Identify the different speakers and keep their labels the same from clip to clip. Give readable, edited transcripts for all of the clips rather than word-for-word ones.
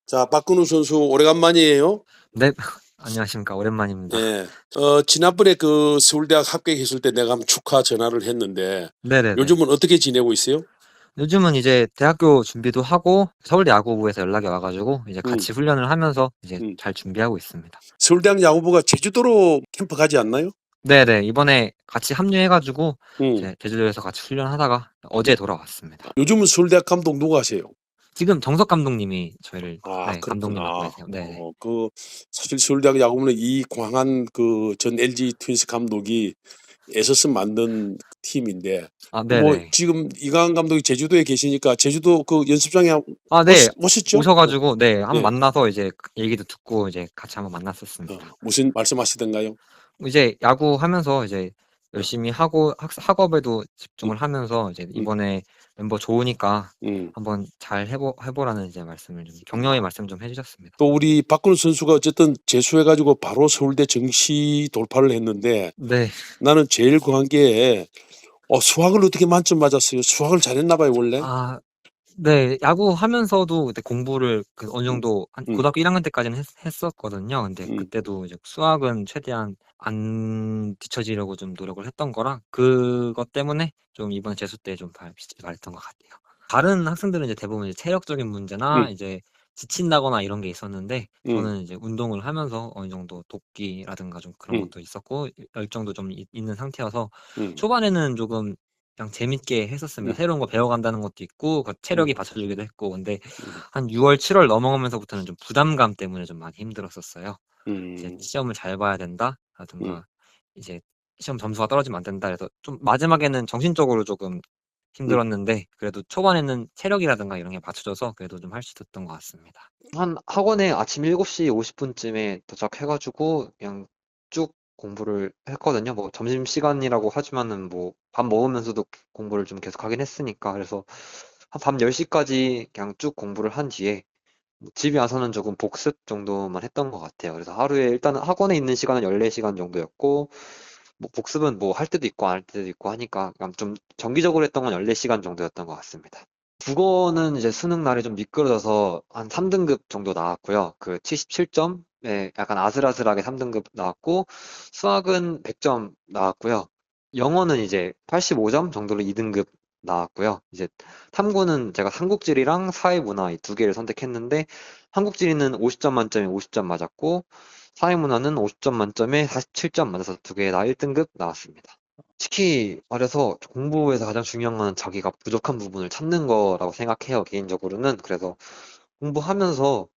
Speaker 1: 자, 박근우 선수 오래간만이에요.
Speaker 2: 네. 안녕하십니까. 오랜만입니다.
Speaker 1: 예. 지난번에 그 서울대학 합격했을 때 내가 한번 축하 전화를 했는데
Speaker 2: 네네네.
Speaker 1: 요즘은 어떻게 지내고 있어요?
Speaker 2: 요즘은 이제 대학교 준비도 하고 서울대 야구부에서 연락이 와 가지고 이제
Speaker 1: 음,
Speaker 2: 같이 훈련을 하면서 이제
Speaker 1: 음.
Speaker 2: 잘 준비하고 있습니다.
Speaker 1: 서울대학 야구부가 제주도로 캠프 가지 않나요?
Speaker 2: 네네. 이번에 같이 합류해 가지고
Speaker 1: 음.
Speaker 2: 이제 제주도에서 같이 훈련하다가 어제 돌아왔습니다.
Speaker 1: 요즘은 서울대학 감독 누가 하세요?
Speaker 2: 지금 정석 감독님이 저희를
Speaker 1: 아,
Speaker 2: 감독님 맡고
Speaker 1: 그렇구나.
Speaker 2: 계세요. 네네.
Speaker 1: 사실 서울대학 야구부는 이광한 그 전 LG 트윈스 감독이 애써서 만든 팀인데
Speaker 2: 아
Speaker 1: 뭐
Speaker 2: 네네.
Speaker 1: 지금 이광한 감독이 제주도에 계시니까 제주도 그 연습장에
Speaker 2: 아 네.
Speaker 1: 오셨죠?
Speaker 2: 오셔 가지고 네 한번
Speaker 1: 네.
Speaker 2: 만나서 이제 얘기도 듣고 이제 같이 한번 만났었습니다.
Speaker 1: 무슨 말씀하시던가요?
Speaker 2: 이제 야구하면서 이제
Speaker 1: 어,
Speaker 2: 열심히 하고 학업에도
Speaker 1: 음,
Speaker 2: 집중을 하면서 이제
Speaker 1: 음,
Speaker 2: "이번에 멤버 좋으니까
Speaker 1: 음.
Speaker 2: 한번 잘 해보라는 이제 말씀을 좀 격려의 말씀 좀 해 주셨습니다.
Speaker 1: 또 우리 박근우 선수가 어쨌든 재수해 가지고 바로 서울대 정시 돌파를 했는데
Speaker 2: 네.
Speaker 1: 나는 제일 그한 게 수학을 어떻게 만점 맞았어요? 수학을 잘했나 봐요, 원래?
Speaker 2: 아 네. 야구하면서도 그때 공부를 어느
Speaker 1: 음,
Speaker 2: 정도 한
Speaker 1: 음,
Speaker 2: 고등학교 1 학년 때까지는 했었거든요. 근데
Speaker 1: 음,
Speaker 2: 그때도 이제 수학은 최대한 안 뒤처지려고 좀 노력을 했던 거라 그것 때문에 좀 이번 재수 때 좀 잘했던 것 같아요. 다른 학생들은 이제 대부분 이제 체력적인 문제나
Speaker 1: 음,
Speaker 2: 이제 지친다거나 이런 게 있었는데
Speaker 1: 음,
Speaker 2: 저는 이제 운동을 하면서 어느 정도 돕기라든가 좀 그런
Speaker 1: 음,
Speaker 2: 것도 있었고 열정도 좀 있는 상태여서
Speaker 1: 음,
Speaker 2: 초반에는 조금 그냥 재밌게 했었습니다.
Speaker 1: 음,
Speaker 2: 새로운 거 배워간다는 것도 있고
Speaker 1: 음,
Speaker 2: 체력이 받쳐주기도 했고 근데
Speaker 1: 음,
Speaker 2: 한 6월 7월 넘어가면서부터는 좀 부담감 때문에 좀 많이 힘들었었어요. 이제
Speaker 1: 음,
Speaker 2: '시험을 잘 봐야
Speaker 1: 음,
Speaker 2: 된다.'라든가 이제 '시험 점수가 떨어지면 안 된다.' 그래서 좀 마지막에는 정신적으로 조금
Speaker 1: 음.
Speaker 2: 힘들었는데 그래도 초반에는 체력이라든가 이런 게 받쳐져서 그래도 좀 할 수 있었던 것 같습니다. 한 학원에 아침 7시 50 분쯤에 도착해 가지고 그냥 쭉 공부를 했거든요. 뭐 점심시간이라고 하지만은 뭐 밥 먹으면서도 공부를 좀 계속하긴 했으니까. 그래서 한 밤 10시 까지 그냥 쭉 공부를 한 뒤에 뭐 집에 와서는 조금 복습 정도만 했던 것 같아요. 그래서 하루에 일단은 학원에 있는 시간은 14시간 정도였고 뭐 복습은 뭐 할 때도 있고 안 할 때도 있고 하니까 그냥 좀 정기적으로 했던 건 14시간 정도였던 것 같습니다. 국어는 이제 수능 날에 좀 미끄러져서 한 3등급 정도 나왔고요. 그 77점에 약간 아슬아슬하게 3등급 나왔고 수학은 100점 나왔고요. 영어는 이제 85점 정도로 2등급 나왔고요. 이제 탐구는 제가 삼국지리랑 사회문화 이 두 개를 선택했는데 삼국지리는 50점 만점에 50점 맞았고 사회문화는 50점 만점에 47점 맞아서 두 개 다 1등급 나왔습니다. 솔직히 말해서 공부에서 가장 중요한 건 자기가 부족한 부분을 찾는 거라고 생각해요, 개인적으로는. 그래서 공부하면서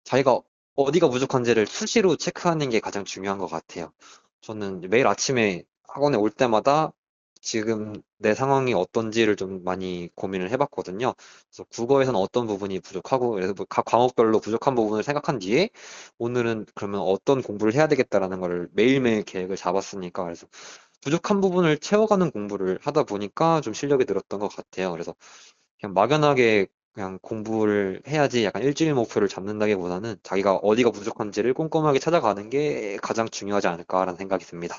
Speaker 2: 자기가 어디가 부족한지를 수시로 체크하는 게 가장 중요한 것 같아요. 저는 매일 아침에 학원에 올 때마다 지금 내 상황이 어떤지를 좀 많이 고민을 해봤거든요. 그래서 국어에서는 어떤 부분이 부족하고, 그래서 뭐각 과목별로 부족한 부분을 생각한 뒤에 오늘은 그러면 어떤 공부를 해야 되겠다라는 거를 매일매일 계획을 잡았으니까, 그래서 부족한 부분을 채워가는 공부를 하다 보니까 좀 실력이 늘었던 것 같아요. 그래서 그냥 막연하게 그냥 공부를 해야지 약간 일주일 목표를 잡는다기보다는 자기가 어디가 부족한지를 꼼꼼하게 찾아가는 게 가장 중요하지 않을까라는 생각이 듭니다.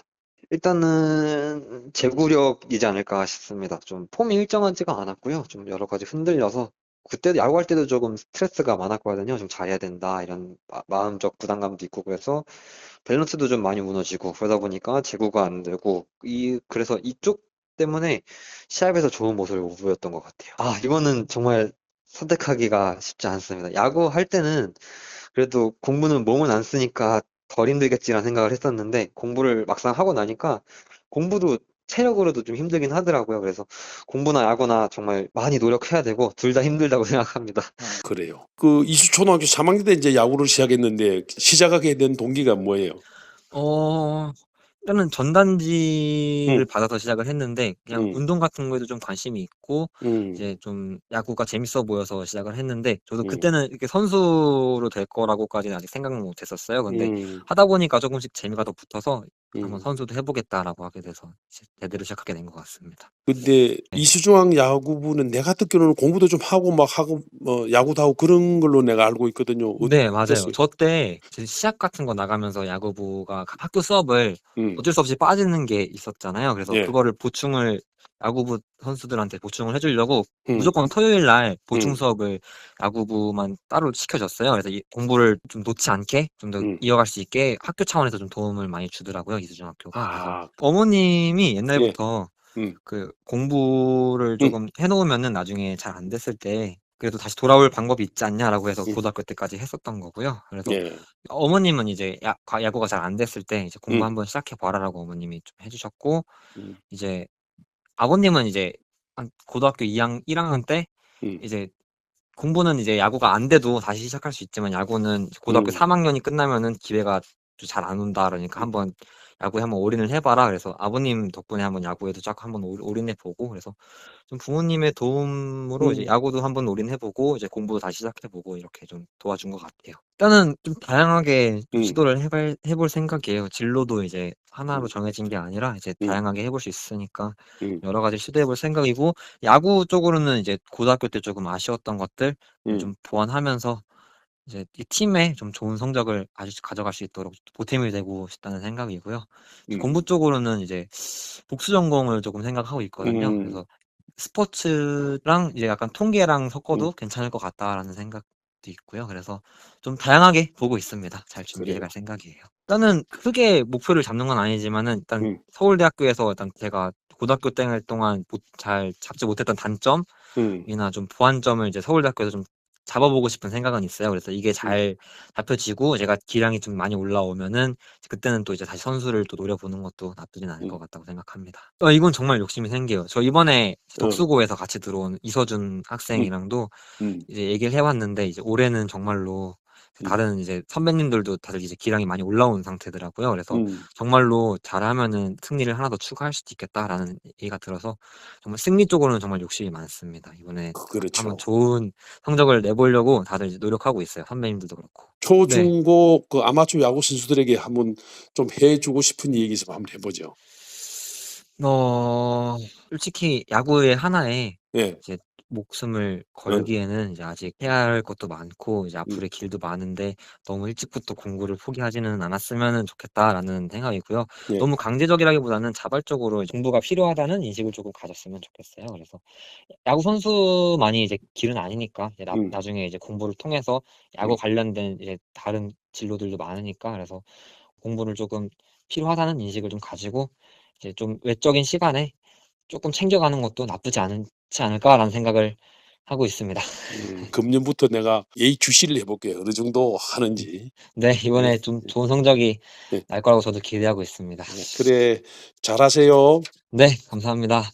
Speaker 2: 일단은 제구력이지 않을까 싶습니다. 좀 폼이 일정하지가 않았고요. 좀 여러 가지 흔들려서 그때도 야구할 때도 조금 스트레스가 많았거든요. 좀 잘해야 된다 이런 마음적 부담감도 있고 그래서 밸런스도 좀 많이 무너지고 그러다 보니까 제구가 안 되고 그래서 이쪽 때문에 시합에서 좋은 모습을 못 보였던 것 같아요. 아, 이거는 정말 선택하기가 쉽지 않습니다. 야구할 때는 그래도 공부는 몸은 안 쓰니까 덜 힘들겠지라는 생각을 했었는데 공부를 막상 하고 나니까 공부도 체력으로도 좀 힘들긴 하더라고요. 그래서 공부나 야구나 정말 많이 노력해야 되고 둘 다 힘들다고 생각합니다.
Speaker 1: 그래요. 그 이수초등학교 3학년 때 이제 야구를 시작했는데 시작하게 된 동기가 뭐예요?
Speaker 2: 어 일단은 전단지를
Speaker 1: 음,
Speaker 2: 받아서 시작을 했는데 그냥
Speaker 1: 음,
Speaker 2: 운동 같은 거에도 좀 관심이 있고
Speaker 1: 음,
Speaker 2: 이제 좀 야구가 재밌어 보여서 시작을 했는데 저도
Speaker 1: 음,
Speaker 2: 그때는 이렇게 선수로 될 거라고까지는 아직 생각은 못 했었어요. 근데
Speaker 1: 음,
Speaker 2: 하다 보니까 조금씩 재미가 더 붙어서 '한번
Speaker 1: 음.
Speaker 2: 선수도 해 보겠다.'라고 하게 돼서 제대로 시작하게 된 것 같습니다.
Speaker 1: 근데
Speaker 2: 네.
Speaker 1: 이수중학 야구부는 내가 듣기로는 공부도 좀 하고 막 하고 뭐 야구도 하고 그런 걸로 내가 알고 있거든요.
Speaker 2: 네, 맞아요.
Speaker 1: 어땠어요?
Speaker 2: 저 때 시합 같은 거 나가면서 야구부가 학교 수업을
Speaker 1: 음.
Speaker 2: 어쩔 수 없이 빠지는 게 있었잖아요. 그래서
Speaker 1: 예.
Speaker 2: 그거를 보충을 야구부 선수들한테 보충을 해 주려고
Speaker 1: 음.
Speaker 2: 무조건 토요일 날 보충
Speaker 1: 음.
Speaker 2: 수업을 야구부만 따로 시켜줬어요. 그래서 이 공부를 좀 놓지 않게 좀 더
Speaker 1: 음.
Speaker 2: 이어갈 수 있게 학교 차원에서 좀 도움을 많이 주더라고요, 이수중학교가. 그래서
Speaker 1: 아.
Speaker 2: 어머님이
Speaker 1: 예.
Speaker 2: 옛날부터
Speaker 1: 음.
Speaker 2: 그 공부를
Speaker 1: 음.
Speaker 2: 조금 해 놓으면은 나중에 잘 안 됐을 때 그래도 다시 돌아올 방법이 있지 않냐라고 해서
Speaker 1: 음.
Speaker 2: 고등학교 때까지 했었던 거고요. 그래서
Speaker 1: 예.
Speaker 2: 어머님은 이제 야구가 잘 안 됐을 때 이제 "공부
Speaker 1: 음.
Speaker 2: 한번 시작해 봐라."라고 어머님이 좀 해 주셨고,
Speaker 1: 음.
Speaker 2: 이제 아버님은 이제 한 고등학교 1 학년 때
Speaker 1: 음.
Speaker 2: 이제 공부는 이제 야구가 안 돼도 다시 시작할 수 있지만 야구는 이제 고등학교
Speaker 1: 음.
Speaker 2: 3 학년이 끝나면은 기회가 좀 잘 안 온다 그러니까
Speaker 1: 음.
Speaker 2: "한번 야구에 한번 올인을 해 봐라." 그래서 아버님 덕분에 한번 야구에도 쫙 한번 올인해 보고, 그래서 좀 부모님의 도움으로 이제
Speaker 1: 음.
Speaker 2: 야구도 한번 올인해 보고 이제 공부도 다시 시작해 보고 이렇게 좀 도와준 것 같아요. 일단은 좀 다양하게 좀
Speaker 1: 음.
Speaker 2: 시도를 해볼 생각이에요. 진로도 이제 하나로
Speaker 1: 음.
Speaker 2: 정해진 게 아니라 이제
Speaker 1: 음.
Speaker 2: 다양하게 해볼 수 있으니까
Speaker 1: 음.
Speaker 2: 여러 가지 시도해 볼 생각이고, 야구 쪽으로는 이제 고등학교 때 조금 아쉬웠던 것들을
Speaker 1: 음.
Speaker 2: 좀 보완하면서 이제 이 팀에 좀 좋은 성적을 가져갈 수 있도록 보탬이 되고 싶다는 생각이고요. 공부
Speaker 1: 음.
Speaker 2: 쪽으로는 이제 복수 전공을 조금 생각하고 있거든요.
Speaker 1: 음.
Speaker 2: 그래서 스포츠랑 이제 약간 통계랑
Speaker 1: 음.
Speaker 2: 섞어도 괜찮을 것 같다라는 생각도 있고요. 그래서 좀 다양하게 보고 있습니다. 잘 준비해 갈
Speaker 1: 그래요.
Speaker 2: 생각이에요. 일단은 크게 목표를 잡는 건 아니지만은 일단
Speaker 1: 음.
Speaker 2: 서울대학교에서 일단 제가 고등학교 때 동안 잘 잡지 못했던 단점이나
Speaker 1: 음.
Speaker 2: 좀 보완점을 이제 서울대학교에서 좀 잡아보고 싶은 생각은 있어요. 그래서 이게
Speaker 1: 음.
Speaker 2: 잘 잡혀지고 제가 기량이 좀 많이 올라오면은 그때는 또 이제 다시 선수를 또 노려보는 것도 나쁘진 않을 것
Speaker 1: 음.
Speaker 2: 같다고 생각합니다. 이건 정말 욕심이 생겨요. 저 이번에
Speaker 1: 어.
Speaker 2: 덕수고에서 같이 들어온 이서준
Speaker 1: 음.
Speaker 2: 학생이랑도
Speaker 1: 음.
Speaker 2: 이제 얘기를 해 봤는데, 이제 올해는 정말로
Speaker 1: 음.
Speaker 2: 다른 이제 선배님들도 다들 이제 기량이 많이 올라온 상태더라고요. 그래서
Speaker 1: 음.
Speaker 2: 정말로 잘하면은 '승리를 하나 더 추가할 수도 있겠다.'라는 얘기가 들어서 정말 승리 쪽으로는 정말 욕심이 많습니다. 이번에 한번
Speaker 1: 그렇죠.
Speaker 2: 좋은 성적을 내보려고 다들 이제 노력하고 있어요, 선배님들도 그렇고.
Speaker 1: 초,
Speaker 2: 네.
Speaker 1: 중, 고 그 아마추어 야구 선수들에게 한번 좀 해 주고 싶은 얘기 있으면 한번 해 보죠.
Speaker 2: 어 솔직히 야구의 하나에
Speaker 1: 예.
Speaker 2: 이제 목숨을
Speaker 1: 어.
Speaker 2: 걸기에는 이제 아직 해야 할 것도 많고 이제
Speaker 1: 음.
Speaker 2: 앞으로의 길도 많은데 '너무 일찍부터 공부를 포기하지는 않았으면은 좋겠다.'라는 생각이고요.
Speaker 1: 예.
Speaker 2: 너무 강제적이라기보다는 자발적으로 공부가 필요하다는 인식을 조금 가졌으면 좋겠어요. 그래서 야구 선수만이 이제 길은 아니니까 이제
Speaker 1: 음.
Speaker 2: 나중에 이제 공부를 통해서 야구
Speaker 1: 음.
Speaker 2: 관련된 이제 다른 진로들도 많으니까, 그래서 공부를 조금 필요하다는 인식을 좀 가지고 이제 좀 '외적인 시간에 쪼끔 챙겨가는 것도 나쁘지 않지 않을까.'라는 생각을 하고 있습니다.
Speaker 1: 금년부터 내가 예의주시를 해 볼게요. 어느 정도
Speaker 2: 음.
Speaker 1: 하는지.
Speaker 2: 네.
Speaker 1: 예.
Speaker 2: 이번에 좀
Speaker 1: 예.
Speaker 2: 좋은 성적이
Speaker 1: 예.
Speaker 2: 날 거라고 저도 기대하고 있습니다.
Speaker 1: 예. 그래 잘하세요.
Speaker 2: 네. 감사합니다.